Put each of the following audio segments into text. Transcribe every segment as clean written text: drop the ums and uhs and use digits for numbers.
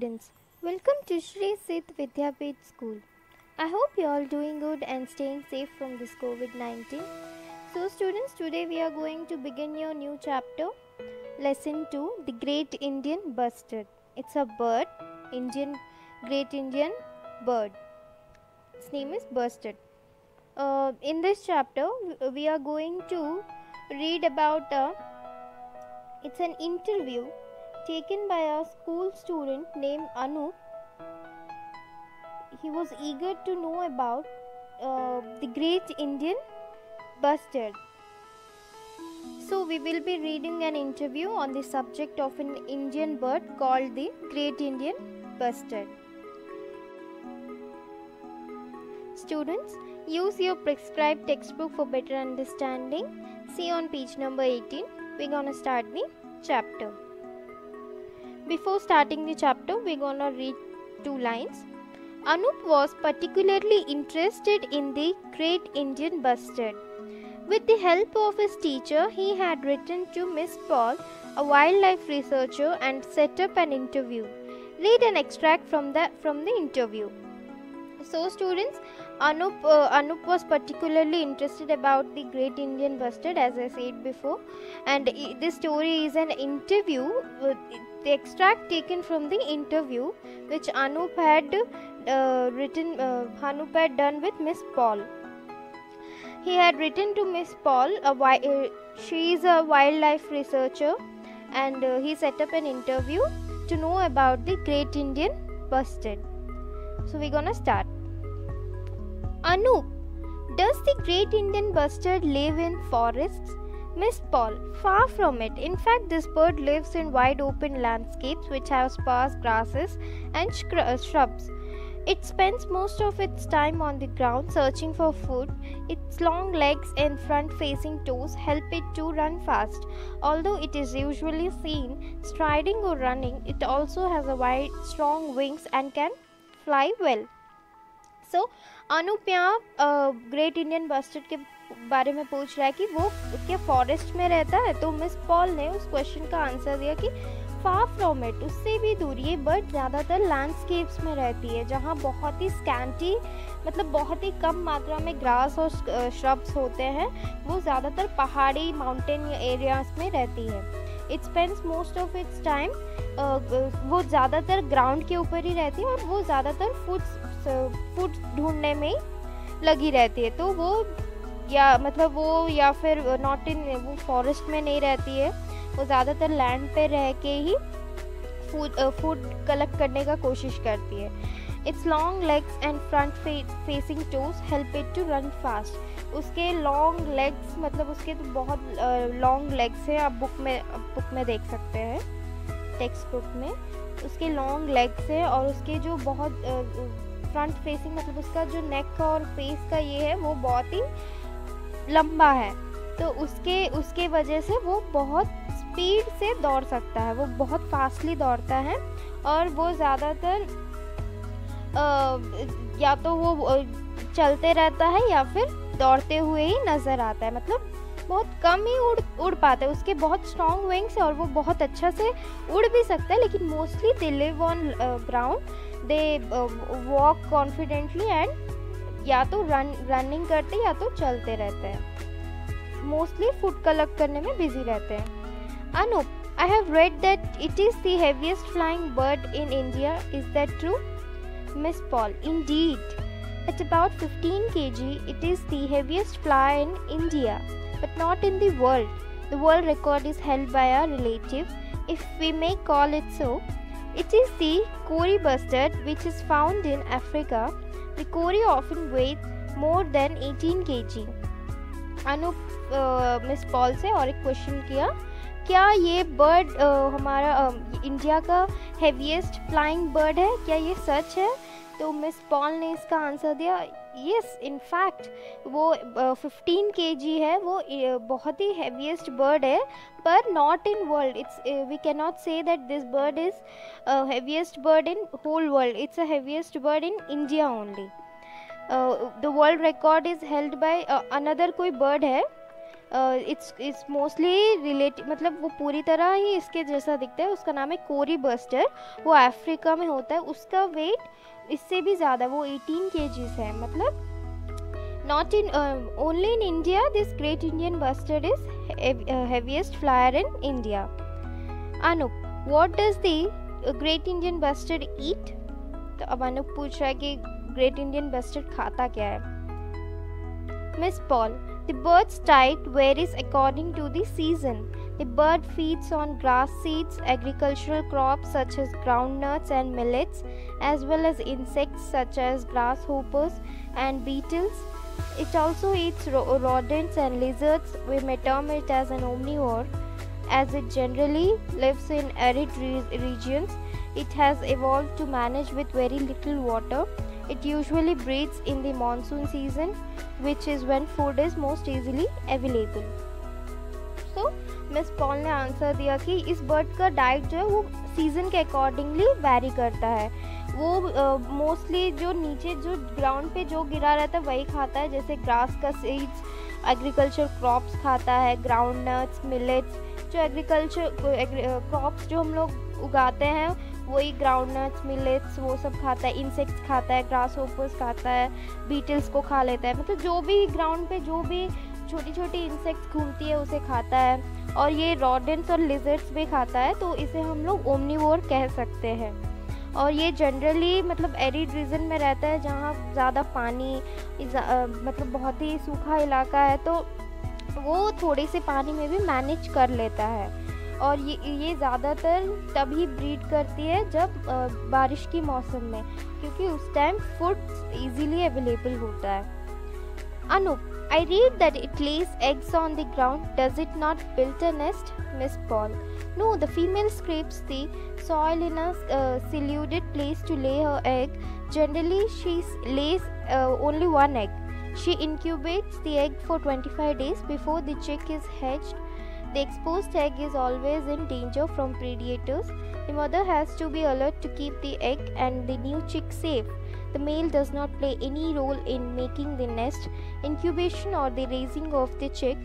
students, welcome to Shri Sid Vidyapith School. I hope you all doing good and staying safe from this COVID-19. So students, today we are going to begin your new chapter, lesson 2, the Great Indian Bustard. It's a bird, Great Indian bird. Its name is bustard. In this chapter, we are going to read about it's an interview taken by a school student named Anup. He was eager to know about the Great Indian Bustard. So we will be reading an interview on the subject of an Indian bird called the Great Indian Bustard. Students, use your prescribed textbook for better understanding. See on page number 18. We're gonna start the chapter. Before starting the chapter, we're gonna read 2 lines. Anup was particularly interested in the Great Indian Bustard. With the help of his teacher, he had written to Miss Paul, a wildlife researcher, and set up an interview. Read an extract from the interview. So students, Anup was particularly interested about the Great Indian Bustard, as I said before, and this story is an interview, the extract taken from the interview which Anup had done with Miss Paul. He had written to Miss Paul, she is a wildlife researcher, and he set up an interview to know about the Great Indian Bustard. So we're gonna start. Anup, does the Great Indian Bustard live in forests? Miss Paul, far from it. In fact, this bird lives in wide open landscapes which have sparse grasses and shrubs. It spends most of its time on the ground searching for food. Its long legs and front-facing toes help it to run fast. Although it is usually seen striding or running, it also has a wide, strong wings and can fly well. So, Anoop यहाँ great Indian bustard के बारे में पूछ रहा है कि वो क्या फॉरेस्ट में रहता है. तो मिस पॉल ने उस क्वेश्चन का आंसर दिया कि फार फ्रॉम इट, उससे भी दूर. ये बर्ड ज़्यादातर लैंडस्केप्स में रहती है जहाँ बहुत ही स्कैंटी, मतलब बहुत ही कम मात्रा में ग्रास और श्रब्स होते हैं. वो ज़्यादातर पहाड़ी माउंटेन एरियाज में रहती है. It spends most of its time, वो ज़्यादातर ग्राउंड के ऊपर ही रहती है और वो ज़्यादातर फूड ढूंढने में लगी रहती है. तो वो या फिर नॉट इन, वो फॉरेस्ट में नहीं रहती है. वो ज़्यादातर लैंड पे रह के ही फूड कलेक्ट करने का कोशिश करती है. It's long legs and front facing toes help it to run fast. उसके लॉन्ग लेग्स, मतलब उसके तो बहुत लॉन्ग लेग्स हैं. आप बुक में देख सकते हैं, टेक्स्ट बुक में. उसके लॉन्ग लेग्स हैं और उसके जो बहुत फ्रंट फेसिंग, मतलब उसका जो नेक और फेस का ये है वो बहुत ही लंबा है. तो उसके वजह से वो बहुत स्पीड से दौड़ सकता है. वो बहुत फास्टली दौड़ता है और वो ज़्यादातर या तो वो चलते रहता है या फिर दौड़ते हुए ही नज़र आता है. मतलब बहुत कम ही उड़ पाता है. उसके बहुत स्ट्रॉन्ग विंग्स है और वो बहुत अच्छा से उड़ भी सकता है. लेकिन mostly they live on ground. They walk confidently and या तो रनिंग करते या तो चलते रहते हैं. मोस्टली फूड कलेक्ट करने में बिजी रहते हैं. Anup, I have read that it is the heaviest flying bird in India. Is that true? Miss Paul, indeed. At about 15 kg, it is the heaviest fly in India, but not in the world. The world record is held by a relative, if we may call it so. It is the Kori bustard, which is found in Africa. The Kori often weighs more than 18 kg. Anoop miss Paul से और एक question किया, क्या ये bird हमारा India का heaviest flying bird है, क्या ये सच है? तो मिस पॉल ने इसका आंसर दिया, यस, इन फैक्ट वो 15 kg है. वो बहुत ही हैवीएस्ट बर्ड है, पर not in world. It's we can not say that this bird is heaviest bird in whole world. It's a heaviest bird in India only. The world record is held by another कोई bird है it's mostly related, मतलब वो पूरी तरह ही इसके जैसा दिखता है। उसका नाम है कोरी बस्टर, वो अफ्रीका में होता है। उसका वेट इससे भी ज़्यादा, वो 18 kgs है। मतलब not in only in India this great Indian bustard is heaviest flyer in India. Anup, what does the great Indian bustard eat? तो अब अनूप पूछ रहा है कि ग्रेट इंडियन बस्टर्ड खाता क्या है। Miss Paul, the bird's diet varies according to the season. The bird feeds on grass seeds, agricultural crops such as groundnuts and millets, as well as insects such as grasshoppers and beetles. It also eats rodents and lizards. We may term it as an omnivore, as it generally lives in arid regions. It has evolved to manage with very little water. It usually breeds in the monsoon season, which is when food is most easily available. So, miss Paul ने answer दिया कि इस bird का diet जो है वो season के accordingly vary करता है। वो मोस्टली जो नीचे जो ग्राउंड पे जो गिरा रहता है वही खाता है, जैसे ग्रास का सीड्स, एग्रीकल्चर क्रॉप्स खाता है, ग्राउंड नट्स, मिलेट्स, जो एग्रीकल्चर क्रॉप्स जो हम लोग उगाते हैं वही ग्राउंड नट्स, मिलेट्स वो सब खाता है। इंसेक्ट्स खाता है, ग्रास होपर्स खाता है, बीटल्स को खा लेता है। मतलब जो भी ग्राउंड पे जो भी छोटी छोटी इंसेक्ट्स घूमती है उसे खाता है। और ये रॉडेंट्स और लिजर्ड्स भी खाता है, तो इसे हम लोग ओमनीवोर कह सकते हैं। और ये जनरली मतलब एरिड रीजन में रहता है, जहाँ ज़्यादा पानी मतलब बहुत ही सूखा इलाका है, तो वो थोड़े से पानी में भी मैनेज कर लेता है। और ये ज़्यादातर तभी ब्रीड करती है जब बारिश की मौसम में, क्योंकि उस टाइम फूड इजीली अवेलेबल होता है। Anoop, I read that it lays eggs on the ground. Does it not build a nest? Miss Paul, no, the female scrapes the soil in a secluded place to lay her egg. Generally, she lays only one egg. She incubates the egg for 25 days before the chick is hatched. The exposed egg is always in danger from predators. The mother has to be alert to keep the egg and the new chick safe. The male does not play any role in making the nest, incubation or the raising of the chick.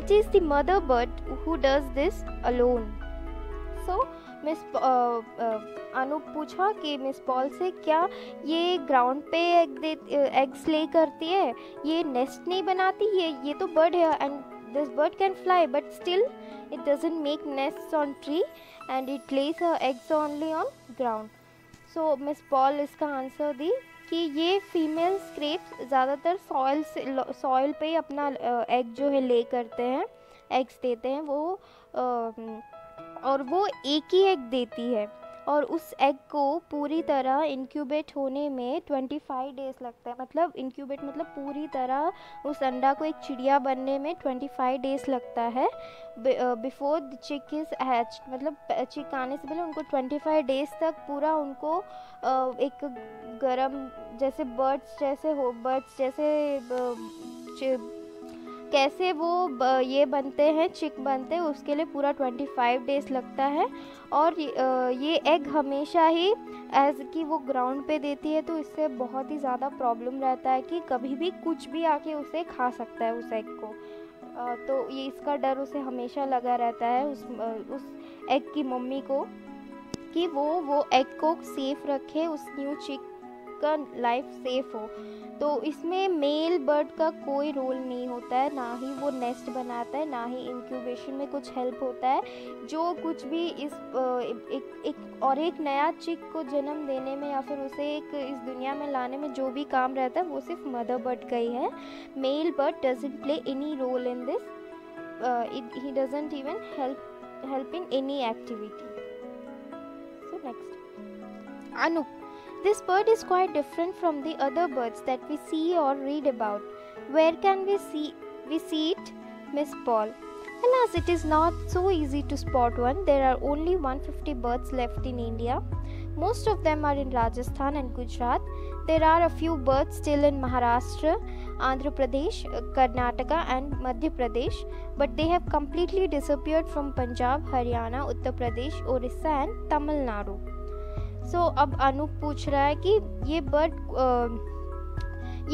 It is the mother bird who does this alone. So, miss Anoop पूछा कि miss Paul से क्या ये ground पे eggs ले करती है, ये नेस्ट नहीं बनाती है? ये तो बर्ड है and this bird can fly, but still it doesn't make nests on tree and it lays her eggs only on ground. So miss Paul इसका आंसर दी कि ये फीमेल स्क्रेप्स ज़्यादातर सॉइल पे ही अपना एग जो है ले करते हैं, एग्स देते हैं वो, और वो एक ही एग देती है और उस एग को पूरी तरह इंक्यूबेट होने में 25 डेज़ लगता है। मतलब इंक्यूबेट मतलब पूरी तरह उस अंडा को एक चिड़िया बनने में 25 डेज़ लगता है बिफोर द चिक इज़ हैच्ड। मतलब चिक आने से पहले उनको 25 डेज़ तक पूरा उनको एक गरम जैसे बर्ड्स जैसे कैसे वो ये बनते हैं, चिक बनते हैं, उसके लिए पूरा 25 डेज़ लगता है। और ये एग हमेशा ही एज कि वो ग्राउंड पे देती है, तो इससे बहुत ही ज़्यादा प्रॉब्लम रहता है कि कभी भी कुछ भी आके उसे खा सकता है उस एग को। तो ये इसका डर उसे हमेशा लगा रहता है उस एग की मम्मी को, कि वो एग को सेफ रखे, उस न्यू चिक का लाइफ सेफ हो। तो इसमें मेल बर्ड का कोई रोल नहीं होता है, ना ही वो नेस्ट बनाता है, ना ही इंक्यूबेशन में कुछ हेल्प होता है। जो कुछ भी एक नया चिक को जन्म देने में या फिर उसे इस दुनिया में लाने में जो भी काम रहता है वो सिर्फ मदर बर्ड का ही है। Male bird doesn't play any role in this, he doesn't even help in any activity. So next, Anoop, this bird is quite different from the other birds that we see or read about. Where can we see it? Miss Paul, alas, it is not so easy to spot one. There are only 150 birds left in India. Most of them are in Rajasthan and Gujarat. There are a few birds still in Maharashtra, Andhra Pradesh, Karnataka and Madhya Pradesh, but they have completely disappeared from Punjab, Haryana, Uttar Pradesh, Orissa and Tamil Nadu. सो अब अनूप पूछ रहा है कि ये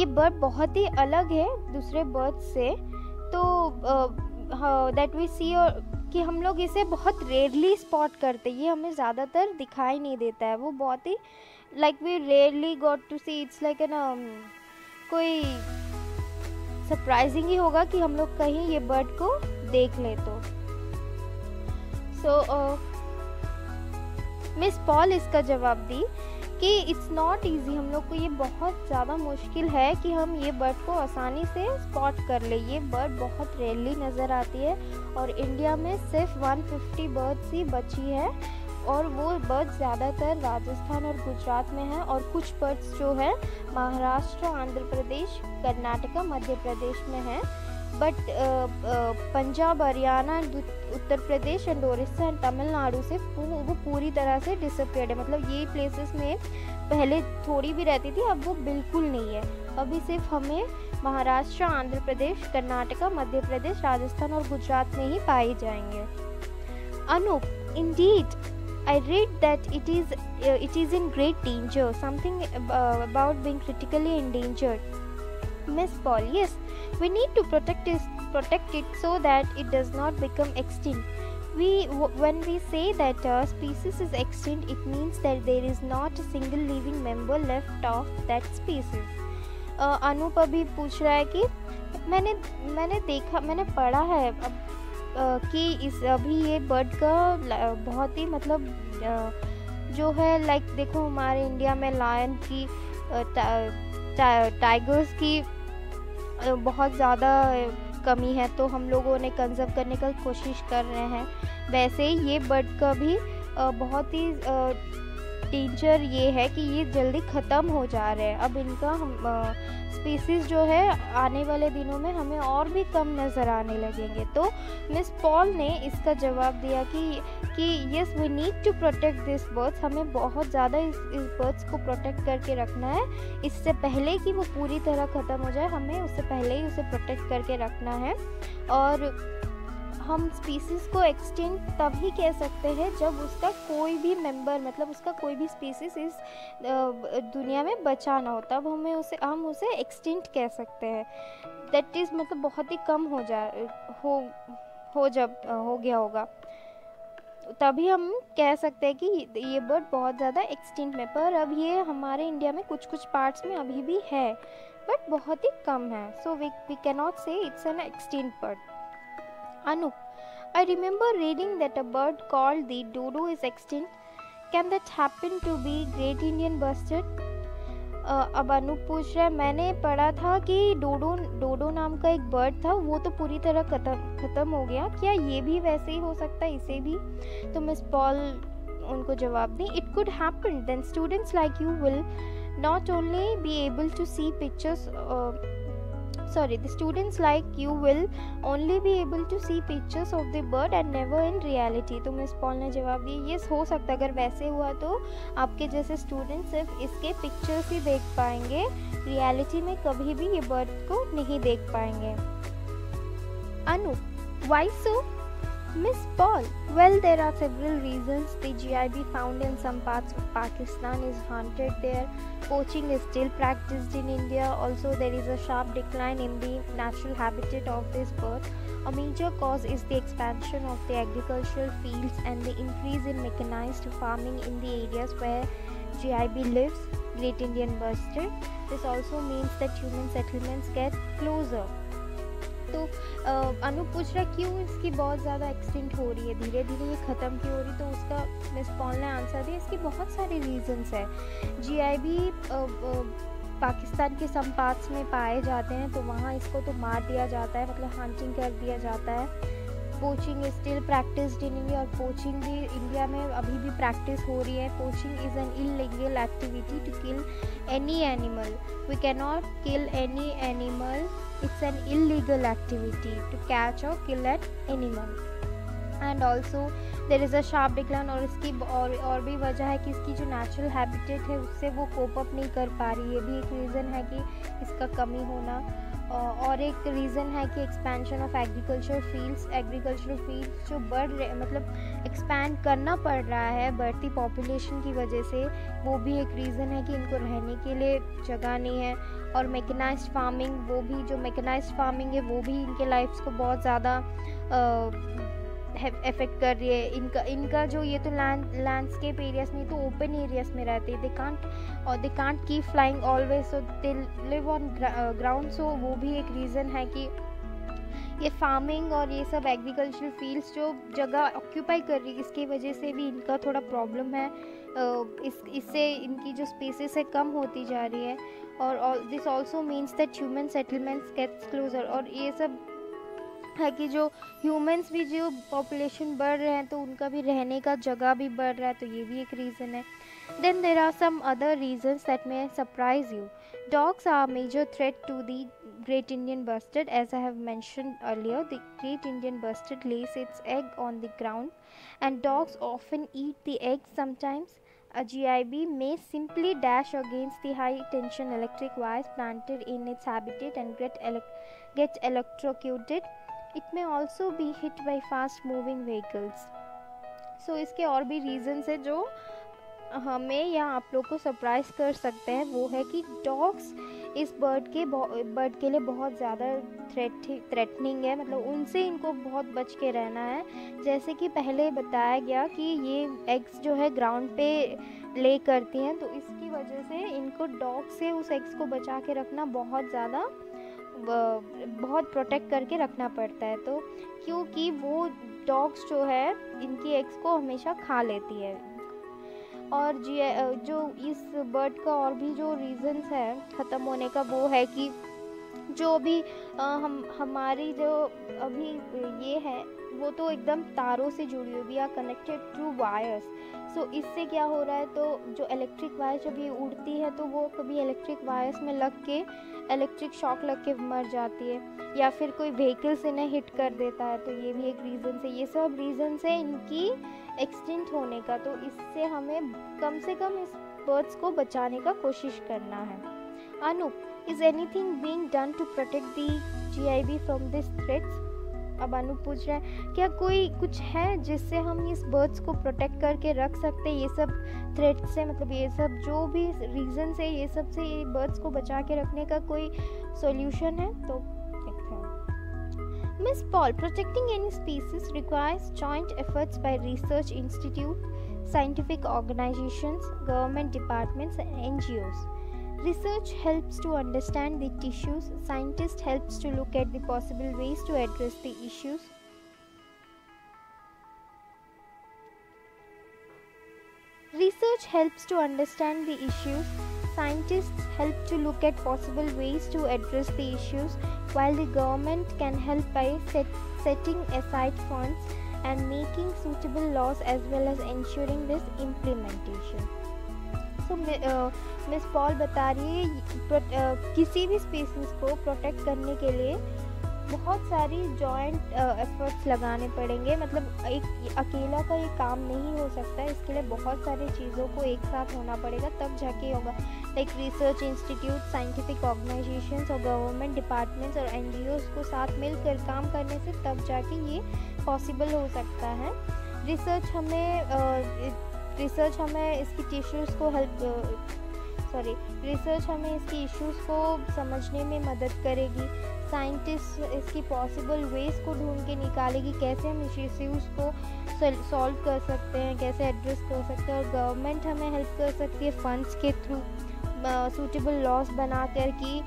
bird बहुत ही अलग है दूसरे बर्ड से। तो दैट वी सी, और कि हम लोग इसे बहुत रेयरली स्पॉट करते, ये हमें ज़्यादातर दिखाई नहीं देता है, वो बहुत ही like we rarely got to see, it's like an कोई सरप्राइजिंग ही होगा कि हम लोग कहीं ये बर्ड को देख ले तो। सो मिस पॉल इसका जवाब दी कि इट्स नॉट ईजी, हम लोग को ये बहुत ज़्यादा मुश्किल है कि हम ये बर्ड को आसानी से स्पॉट कर ले, ये बर्ड बहुत रेयरली नज़र आती है और इंडिया में सिर्फ 150 बर्ड्स ही बची है और वो बर्ड्स ज़्यादातर राजस्थान और गुजरात में हैं और कुछ बर्ड्स जो है महाराष्ट्र, आंध्र प्रदेश, कर्नाटका, मध्य प्रदेश में हैं, but Punjab, Haryana, Uttar Pradesh and Orissa and Tamil Nadu से वो पूरी तरह से डिसअपियर्ड है। मतलब ये प्लेसेस में पहले थोड़ी भी रहती थी, अब वो बिल्कुल नहीं है, अभी सिर्फ हमें महाराष्ट्र, आंध्र प्रदेश, कर्नाटका, मध्य प्रदेश, राजस्थान और गुजरात में ही पाई जाएंगे। Anoop, indeed I read that it is in great danger, something about being critically endangered. Miss Paul, yes, we need to protect it so that it does not become extinct. When we say that a species is extinct, it means that there is not a single living member left of that species. Anoop अभी पूछ रहा है कि मैंने पढ़ा है अब कि इस अभी ये बर्ड का बहुत ही मतलब जो है लाइक देखो हमारे इंडिया में लायन की टाइगर्स की बहुत ज़्यादा कमी है, तो हम लोगों ने कंजर्व करने का कोशिश कर रहे हैं। वैसे ही ये बर्ड का भी बहुत ही डेंजर ये है कि ये जल्दी ख़त्म हो जा रहे हैं। अब इनका स्पीसीज़ जो है आने वाले दिनों में हमें और भी कम नज़र आने लगेंगे। तो मिस पॉल ने इसका जवाब दिया कि yes we need to protect this birds, हमें बहुत ज़्यादा इस बर्ड्स को प्रोटेक्ट करके रखना है, इससे पहले कि वो पूरी तरह ख़त्म हो जाए, हमें उससे पहले ही उसे प्रोटेक्ट करके रखना है। और हम स्पीसीज़ को एक्सटिंक्ट तभी कह सकते हैं जब उसका कोई भी मेंबर मतलब उसका कोई भी स्पीसीज़ इस दुनिया में बचा ना हो, तब हम उसे एक्सटिंक्ट कह सकते हैं। दैट इज़ मतलब बहुत ही कम हो जब हो गया होगा तभी हम कह सकते हैं कि ये बर्ड बहुत ज़्यादा एक्सटिंक्ट में, पर अब ये हमारे इंडिया में कुछ कुछ पार्ट्स में अभी भी है बट बहुत ही कम है। सो वी कैन नॉट से it's an extinct bird. Anup, I remember reading that a bird called the dodo is extinct. Can that happen to be Great Indian Bustard? अब अनूप पूछ रहा है, मैंने पढ़ा था कि डोडो नाम का एक बर्ड था, वो तो पूरी तरह ख़त्म हो गया, क्या ये भी वैसे ही हो सकता है, इसे भी? तो मिस पॉल उनको जवाब दी, It could happen. Then students like you will not only be able to see pictures the students like you will only be able to see pictures of the bird and never in reality. तो miss Paul ने जवाब दिया, yes हो सकता है, अगर वैसे हुआ तो आपके जैसे स्टूडेंट सिर्फ इसके पिक्चर्स ही देख पाएंगे, रियलिटी में कभी भी ये बर्ड को नहीं देख पाएंगे। Anoop, why so? Miss Paul, well, there are several reasons. The GIB found in some parts of Pakistan is hunted there. Poaching is still practiced in India. Also, there is a sharp decline in the natural habitat of this bird. A major cause is the expansion of the agricultural fields and the increase in mechanized farming in the areas where GIB lives, Great Indian Bustard. This also means that human settlements get closer. तो अनूप पूछ रहा क्यों इसकी बहुत ज़्यादा extinct हो रही है, धीरे धीरे ये ख़त्म क्यों हो रही, तो उसका मिस पॉल ने आंसर दिया, इसकी बहुत सारे रीजंस है। GIB पाकिस्तान के सम पार्ट्स में पाए जाते हैं, तो वहाँ इसको तो मार दिया जाता है, मतलब हंटिंग कर दिया जाता है। Poaching is still practised in India, और पोचिंग भी इंडिया में अभी भी प्रैक्टिस हो रही है। Poaching is an illegal activity to kill any animal, we can not kill any animal, it's an illegal activity to catch or kill an animal. And also there is a sharp decline, और इसकी और भी वजह है कि इसकी जो natural habitat है उससे वो कोप अप नहीं कर पा रही, ये भी एक रीज़न है कि इसका कमी होना। और एक रीज़न है कि एक्सपेंशन ऑफ एग्रीकल्चर फील्ड्स जो बढ़ रहे, मतलब एक्सपैंड करना पड़ रहा है बढ़ती पॉपुलेशन की वजह से, वो भी एक रीज़न है कि इनको रहने के लिए जगह नहीं है। और मैकेनाइज्ड फार्मिंग, वो भी जो मैकेनाइज्ड फार्मिंग है वो भी इनके लाइफ्स को बहुत ज़्यादा इफेक्ट कर रही है। इनका जो ये तो लैंडस्केप एरियाज नहीं तो ओपन एरियाज में रहते हैं, they can't keep flying always, so they live on ground. So वो भी एक रीज़न है कि ये फार्मिंग और ये सब एग्रीकल्चरल फील्ड्स जो जगह ऑक्यूपाई कर रही है, इसकी वजह से भी इनका थोड़ा प्रॉब्लम है। इससे इनकी जो स्पेसेस है कम होती जा रही है। और this also means that human settlements gets closer, और ये सब है कि जो ह्यूमंस भी, जो पॉपुलेशन बढ़ रहे हैं तो उनका भी रहने का जगह भी बढ़ रहा है, तो ये भी एक रीज़न है। Then there are some other reasons that may surprise you. Dogs are a major threat to the Great Indian Bustard. As I have mentioned earlier, the Great Indian Bustard lays its egg on the ground and dogs often eat the egg. Sometimes a GIB may simply dash against the high tension electric wires planted in its habitat and get electrocuted. It may also be hit by fast moving vehicles. So इसके और भी reasons है जो हमें या आप लोग को सरप्राइज कर सकते हैं। वो है कि डॉग्स इस बर्ड के लिए बहुत ज़्यादा थ्रेटनिंग है, मतलब उनसे इनको बहुत बच के रहना है। जैसे कि पहले बताया गया कि ये एग्स जो है ग्राउंड पे ले करती हैं, तो इसकी वजह से इनको डॉग से उस एग्स को बचा के रखना बहुत प्रोटेक्ट करके रखना पड़ता है। तो क्योंकि वो डॉग्स जो है इनकी एग्स को हमेशा खा लेती है। और जो इस बर्ड का और भी जो रीज़न्स है ख़त्म होने का, वो है कि जो भी हमारी जो अभी ये है वो तो एकदम तारों से जुड़ी हुई, we are connected through wires. So इससे क्या हो रहा है, तो जो इलेक्ट्रिक वायर जब ये उड़ती है तो वो कभी इलेक्ट्रिक वायर्स में लग के इलेक्ट्रिक शॉक लग के मर जाती है, या फिर कोई व्हीकल्स इन्हें हिट कर देता है, तो ये भी एक रीज़न है। ये सब रीज़न है इनकी एक्सटिंक्ट होने का, तो इससे हमें कम से कम इस बर्ड्स को बचाने का कोशिश करना है। Anoop, is anything being done to protect the GIB from this threats? अब अनूप पूछ रहा है क्या कोई कुछ है जिससे हम इस बर्ड्स को प्रोटेक्ट करके रख सकते हैं ये सब थ्रेट से, मतलब ये सब जो भी रीजन है ये सब से ये बर्ड्स को बचा के रखने का कोई सॉल्यूशन है? तो देखते हैं। Miss Paul, protecting any species requires joint efforts by research institute, scientific organizations, government departments and NGOs. Research helps to understand the tissues. Scientists helps to look at the possible ways to address the issues. Research helps to understand the issues. Scientists help to look at possible ways to address the issues, while the government can help by setting aside funds and making suitable laws as well as ensuring this implementation. तो miss Paul बता रही है किसी भी species को protect करने के लिए बहुत सारी जॉइंट एफर्ट्स लगाने पड़ेंगे, मतलब एक अकेला का ये काम नहीं हो सकता है, इसके लिए बहुत सारी चीज़ों को एक साथ होना पड़ेगा तब जाके होगा। Like research institute, scientific organisations और गवर्नमेंट डिपार्टमेंट्स और NGOs को साथ मिलकर काम करने से तब जाके ये पॉसिबल हो सकता है। रिसर्च हमें इसकी टिश्यूज़ को रिसर्च हमें इसकी इश्यूज़ को समझने में मदद करेगी। साइंटिस्ट इसकी पॉसिबल वेज को ढूंढ के निकालेगी, कैसे हम इस इश्यूज़ को सॉल्व कर सकते हैं, कैसे एड्रेस कर सकते हैं। और गवर्नमेंट हमें हेल्प कर सकती है फंड्स के थ्रू, सूटेबल लॉज बना कर कि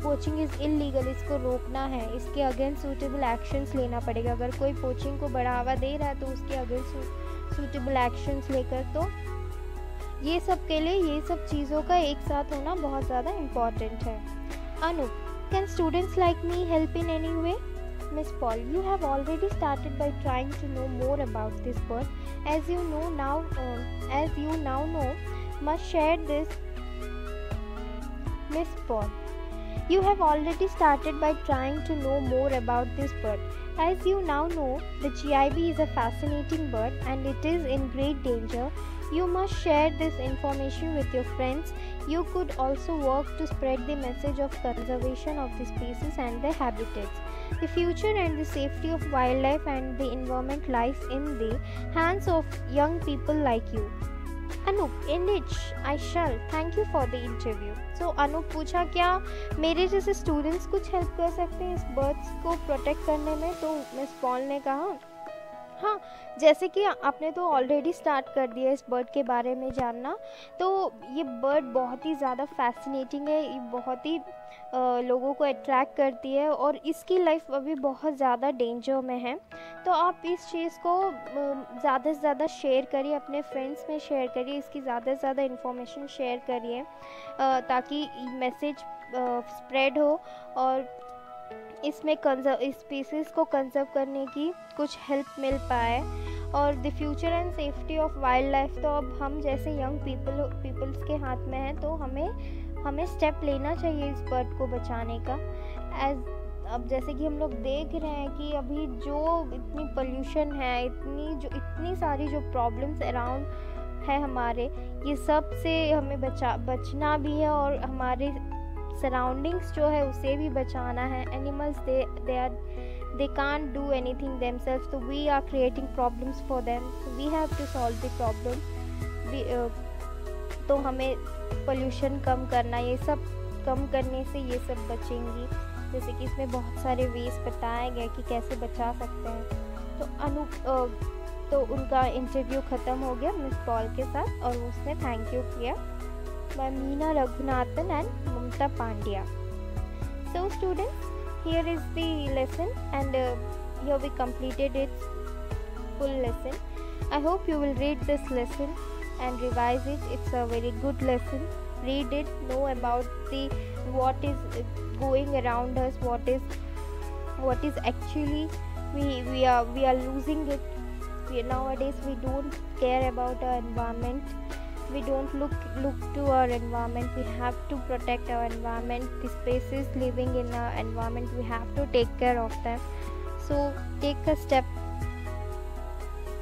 पोचिंग इज़ इलीगल, इसको रोकना है, इसके अगेंस्ट सूटेबल एक्शंस लेना पड़ेगा। अगर कोई पोचिंग को बढ़ावा दे रहा है तो उसके अगेंस्ट सूटेबल एक्शंस लेकर, तो ये सब के लिए ये सब चीज़ों का एक साथ होना बहुत ज़्यादा इम्पॉर्टेंट है। Anoop, can students like me help in any way? Miss Paul, you have already started by trying to know more about this bird. As you now know, must share this. Miss Paul, you have already started by trying to know more about this bird. As you now know, the GIB is a fascinating bird and it is in great danger. You must share this information with your friends. You could also work to spread the message of conservation of the species and their habitats. The future and the safety of wildlife and the environment lies in the hands of young people like you. Anup, in which I shall thank you for the interview. So Anup पूछा क्या मेरे जैसे students कुछ help कर सकते हैं इस birds को प्रोटेक्ट करने में? तो मिस पॉल ने कहा हाँ, जैसे कि आपने तो ऑलरेडी स्टार्ट कर दिया इस बर्ड के बारे में जानना, तो ये बर्ड बहुत ही ज़्यादा फैसिनेटिंग है, ये बहुत ही लोगों को अट्रैक्ट करती है और इसकी लाइफ अभी बहुत ज़्यादा डेंजर में है। तो आप इस चीज़ को ज़्यादा से ज़्यादा शेयर करिए, अपने फ्रेंड्स में शेयर करिए, इसकी ज़्यादा से ज़्यादा इन्फॉर्मेशन शेयर करिए ताकि मैसेज स्प्रेड हो और इसमें इस स्पीसीज़ को कंजर्व करने की कुछ हेल्प मिल पाए। और the future and safety of wild life तो अब हम जैसे यंग पीपल्स के हाथ में है, तो हमें स्टेप लेना चाहिए इस बर्ड को बचाने का। अब जैसे कि हम लोग देख रहे हैं कि अभी जो इतनी पोल्यूशन है, इतनी सारी जो प्रॉब्लम्स अराउंड है हमारे, ये सब से हमें बचना भी है और हमारे सराउंडिंग्स जो है उसे भी बचाना है। Animals they can't do anything themselves, so we are creating problems for them, so we have to solve the problem। तो हमें पोल्यूशन कम करना, ये सब कम करने से ये सब बचेंगी। जैसे कि इसमें बहुत सारे वेज बताए गए कि कैसे बचा सकते हैं। तो उनका इंटरव्यू ख़त्म हो गया मिस पॉल के साथ और उसने थैंक यू किया by Meena Raghunathan and Mamta Pandya. So students, here is the lesson and here we completed its full lesson. I hope you will read this lesson and revise it. It's a very good lesson. Read it, know about what is going around us, what is actually we are losing it. Nowadays we don't care about our environment. We don't look to our environment. We have to protect our environment. The species living in our environment, we have to take care of them. So take a step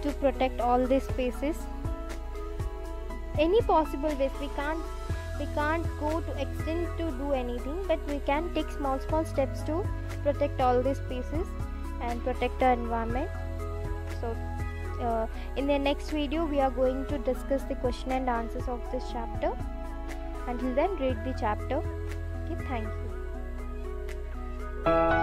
to protect all these species. Any possible ways, we can't go to extent to do anything, but we can take small steps to protect all these species and protect our environment. So in the next video we are going to discuss the question and answers of this chapter. Until then, read the chapter. Okay, thank you.